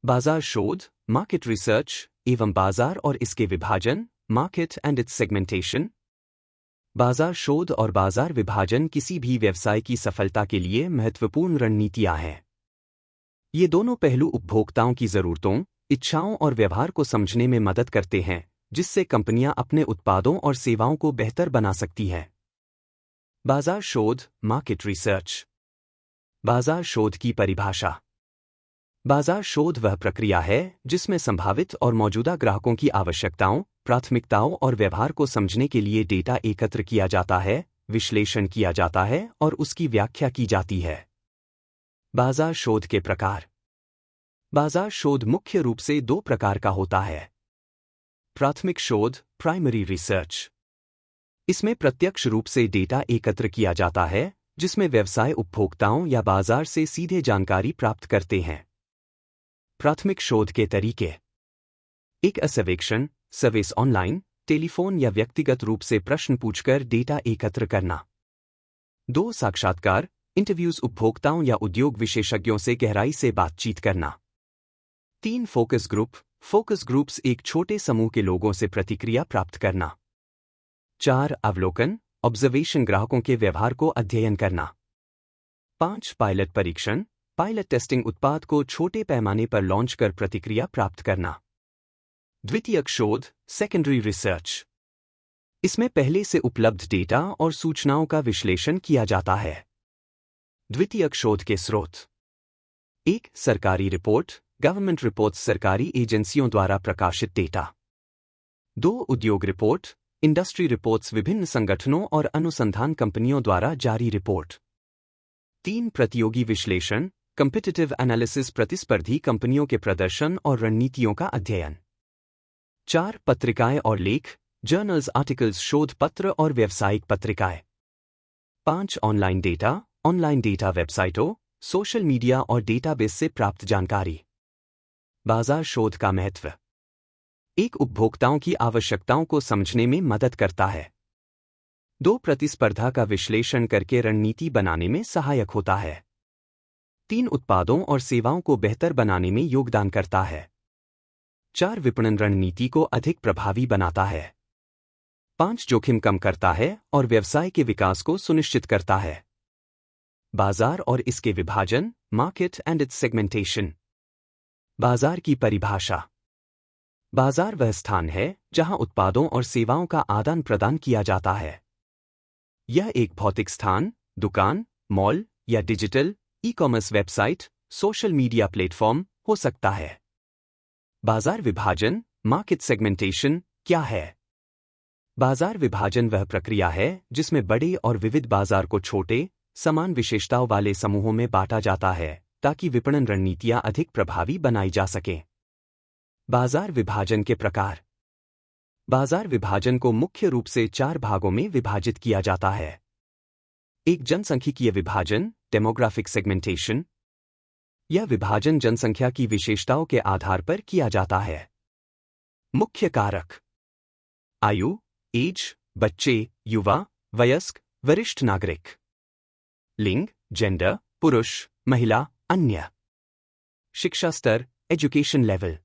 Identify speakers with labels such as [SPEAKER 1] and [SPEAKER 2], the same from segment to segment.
[SPEAKER 1] बाजार शोध, market research एवं बाजार और इसके विभाजन, मार्केट एंड इट्स सेगमेंटेशन। बाजार शोध और बाजार विभाजन किसी भी व्यवसाय की सफलता के लिए महत्वपूर्ण रणनीतियां हैं। ये दोनों पहलू उपभोक्ताओं की जरूरतों, इच्छाओं और व्यवहार को समझने में मदद करते हैं, जिससे कंपनियां अपने उत्पादों और सेवाओं को बेहतर बना सकती हैं। बाजार शोध, मार्केट रिसर्च। बाजार शोध की परिभाषा। बाजार शोध वह प्रक्रिया है जिसमें संभावित और मौजूदा ग्राहकों की आवश्यकताओं, प्राथमिकताओं और व्यवहार को समझने के लिए डेटा एकत्र किया जाता है, विश्लेषण किया जाता है और उसकी व्याख्या की जाती है। बाजार शोध के प्रकार। बाजार शोध मुख्य रूप से दो प्रकार का होता है। प्राथमिक शोध, प्राइमरी रिसर्च। इसमें प्रत्यक्ष रूप से डेटा एकत्र किया जाता है, जिसमें व्यवसाय उपभोक्ताओं या बाजार से सीधे जानकारी प्राप्त करते हैं। प्राथमिक शोध के तरीके। एक सर्वेक्षण, सर्विस ऑनलाइन, टेलीफोन या व्यक्तिगत रूप से प्रश्न पूछकर डेटा एकत्र करना। 2 साक्षात्कार, इंटरव्यूज, उपभोक्ताओं या उद्योग विशेषज्ञों से गहराई से बातचीत करना। 3 फोकस ग्रुप, फोकस ग्रुप्स एक छोटे समूह के लोगों से प्रतिक्रिया प्राप्त करना। 4 अवलोकन, ऑब्जर्वेशन, ग्राहकों के व्यवहार को अध्ययन करना। 5 पायलट परीक्षण, पायलट टेस्टिंग, उत्पाद को छोटे पैमाने पर लॉन्च कर प्रतिक्रिया प्राप्त करना। द्वितीयक शोध, सेकेंडरी रिसर्च। इसमें पहले से उपलब्ध डेटा और सूचनाओं का विश्लेषण किया जाता है। द्वितीयक शोध के स्रोत। 1 सरकारी रिपोर्ट, गवर्नमेंट रिपोर्ट्स, सरकारी एजेंसियों द्वारा प्रकाशित डेटा। 2 उद्योग रिपोर्ट, इंडस्ट्री रिपोर्ट्स, विभिन्न संगठनों और अनुसंधान कंपनियों द्वारा जारी रिपोर्ट। 3 प्रतियोगी विश्लेषण, कॉम्पिटिटिव एनालिसिस, प्रतिस्पर्धी कंपनियों के प्रदर्शन और रणनीतियों का अध्ययन। 4 पत्रिकाएं और लेख, जर्नल्स, आर्टिकल्स, शोध पत्र और व्यावसायिक पत्रिकाएं। 5 ऑनलाइन डेटा वेबसाइटों, सोशल मीडिया और डेटाबेस से प्राप्त जानकारी। बाजार शोध का महत्व। 1 उपभोक्ताओं की आवश्यकताओं को समझने में मदद करता है। 2 प्रतिस्पर्धा का विश्लेषण करके रणनीति बनाने में सहायक होता है। 3 उत्पादों और सेवाओं को बेहतर बनाने में योगदान करता है। 4 विपणन रणनीति को अधिक प्रभावी बनाता है। 5 जोखिम कम करता है और व्यवसाय के विकास को सुनिश्चित करता है। बाजार और इसके विभाजन, मार्केट एंड इट्स सेगमेंटेशन। बाजार की परिभाषा। बाजार वह स्थान है जहां उत्पादों और सेवाओं का आदान प्रदान किया जाता है। यह एक भौतिक स्थान, दुकान, मॉल या digital e-commerce website, social media platform हो सकता है। बाजार विभाजन, मार्केट सेगमेंटेशन क्या है? बाजार विभाजन वह प्रक्रिया है जिसमें बड़े और विविध बाजार को छोटे, समान विशेषताओं वाले समूहों में बांटा जाता है ताकि विपणन रणनीतियां अधिक प्रभावी बनाई जा सकें। बाजार विभाजन के प्रकार। बाजार विभाजन को मुख्य रूप से 4 भागों में विभाजित किया जाता है। 1 जनसांख्यिकीय विभाजन, डेमोग्राफिक सेगमेंटेशन। यह विभाजन जनसंख्या की विशेषताओं के आधार पर किया जाता है। मुख्य कारक। आयु, एज, बच्चे, युवा, वयस्क, वरिष्ठ नागरिक। लिंग, जेंडर, पुरुष, महिला, अन्य। शिक्षा स्तर, एजुकेशन लेवल।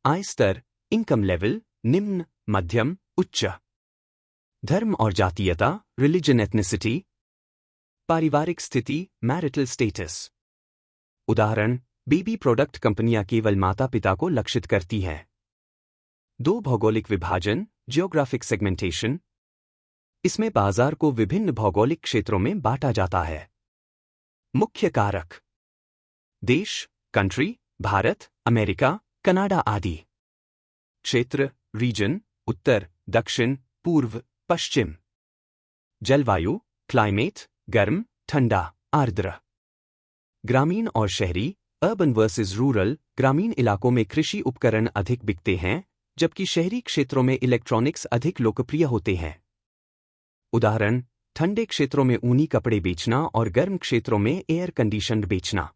[SPEAKER 1] आय स्तर, इनकम लेवल, निम्न, मध्यम, उच्च। धर्म और जातीयता, रिलीजन, एथनिसिटी। पारिवारिक स्थिति, मैरिटल स्टेटस। उदाहरण, बेबी प्रोडक्ट कंपनियां केवल माता पिता को लक्षित करती हैं। 2 भौगोलिक विभाजन, जियोग्राफिक सेगमेंटेशन। इसमें बाजार को विभिन्न भौगोलिक क्षेत्रों में बांटा जाता है। मुख्य कारक। देश, कंट्री, भारत, अमेरिका, कनाडा आदि। क्षेत्र, रीजन, उत्तर, दक्षिण, पूर्व, पश्चिम। जलवायु, क्लाइमेट, गर्म, ठंडा, आर्द्र। ग्रामीण और शहरी, अर्बन वर्सेस रूरल। ग्रामीण इलाकों में कृषि उपकरण अधिक बिकते हैं, जबकि शहरी क्षेत्रों में इलेक्ट्रॉनिक्स अधिक लोकप्रिय होते हैं। उदाहरण, ठंडे क्षेत्रों में ऊनी कपड़े बेचना और गर्म क्षेत्रों में एयर कंडीशनड बेचना।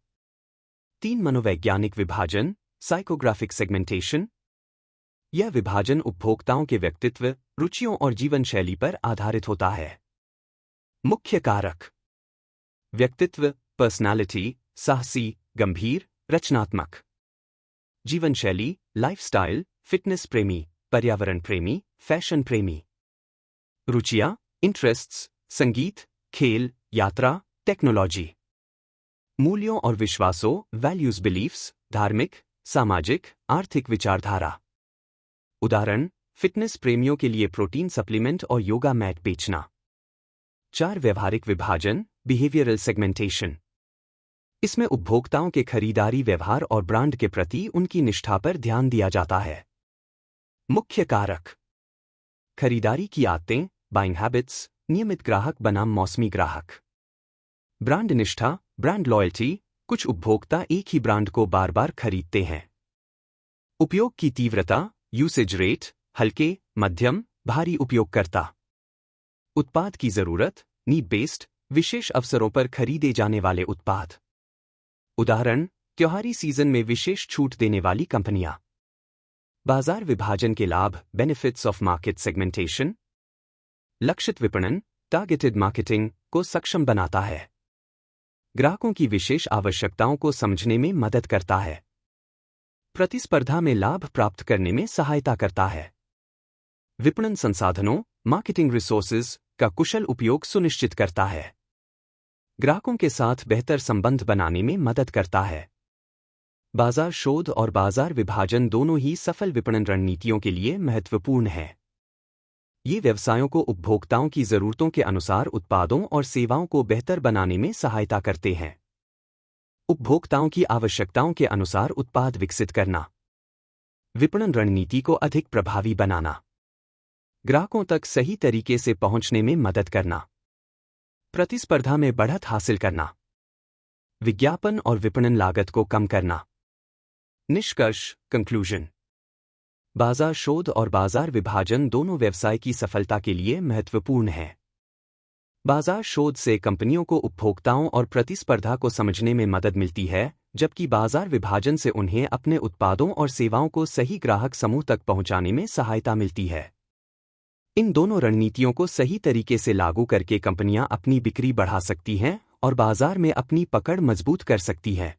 [SPEAKER 1] 3 मनोवैज्ञानिक विभाजन, साइकोग्राफिक सेगमेंटेशन। यह विभाजन उपभोक्ताओं के व्यक्तित्व, रुचियों और जीवन शैली पर आधारित होता है। मुख्य कारक। व्यक्तित्व, पर्सनालिटी, साहसी, गंभीर, रचनात्मक। जीवन शैली, लाइफस्टाइल, फिटनेस प्रेमी, पर्यावरण प्रेमी, फैशन प्रेमी। रुचियाँ, इंटरेस्ट्स, संगीत, खेल, यात्रा, टेक्नोलॉजी। मूल्यों और विश्वासों, वैल्यूज बिलीफ्स, धार्मिक, सामाजिक, आर्थिक विचारधारा। उदाहरण, फिटनेस प्रेमियों के लिए प्रोटीन सप्लीमेंट और योगा मैट बेचना। 4 व्यवहारिक विभाजन, बिहेवियरल सेगमेंटेशन। इसमें उपभोक्ताओं के खरीदारी व्यवहार और ब्रांड के प्रति उनकी निष्ठा पर ध्यान दिया जाता है। मुख्य कारक: खरीदारी की आदतें, बाइंग हैबिट्स, नियमित ग्राहक बनाम मौसमी ग्राहक। ब्रांड निष्ठा, ब्रांड लॉयल्टी, कुछ उपभोक्ता एक ही ब्रांड को बार बार खरीदते हैं। उपयोग की तीव्रता, यूसेज रेट, हल्के, मध्यम, भारी उपयोगकर्ता। उत्पाद की जरूरत, नीड बेस्ड, विशेष अवसरों पर खरीदे जाने वाले उत्पाद। उदाहरण, त्योहारी सीजन में विशेष छूट देने वाली कंपनियां। बाजार विभाजन के लाभ, बेनिफिट्स ऑफ मार्केट सेगमेंटेशन। लक्षित विपणन, टारगेटेड मार्केटिंग को सक्षम बनाता है। ग्राहकों की विशेष आवश्यकताओं को समझने में मदद करता है। प्रतिस्पर्धा में लाभ प्राप्त करने में सहायता करता है। विपणन संसाधनों, मार्केटिंग रिसोर्सेज का कुशल उपयोग सुनिश्चित करता है। ग्राहकों के साथ बेहतर संबंध बनाने में मदद करता है। बाजार शोध और बाजार विभाजन दोनों ही सफल विपणन रणनीतियों के लिए महत्वपूर्ण है। ये व्यवसायों को उपभोक्ताओं की जरूरतों के अनुसार उत्पादों और सेवाओं को बेहतर बनाने में सहायता करते हैं। उपभोक्ताओं की आवश्यकताओं के अनुसार उत्पाद विकसित करना। विपणन रणनीति को अधिक प्रभावी बनाना। ग्राहकों तक सही तरीके से पहुंचने में मदद करना। प्रतिस्पर्धा में बढ़त हासिल करना। विज्ञापन और विपणन लागत को कम करना। निष्कर्ष, कंक्लूजन। बाजार शोध और बाजार विभाजन दोनों व्यवसाय की सफलता के लिए महत्वपूर्ण हैं। बाजार शोध से कंपनियों को उपभोक्ताओं और प्रतिस्पर्धा को समझने में मदद मिलती है, जबकि बाजार विभाजन से उन्हें अपने उत्पादों और सेवाओं को सही ग्राहक समूह तक पहुंचाने में सहायता मिलती है। इन दोनों रणनीतियों को सही तरीके से लागू करके कंपनियां अपनी बिक्री बढ़ा सकती हैं और बाजार में अपनी पकड़ मजबूत कर सकती हैं।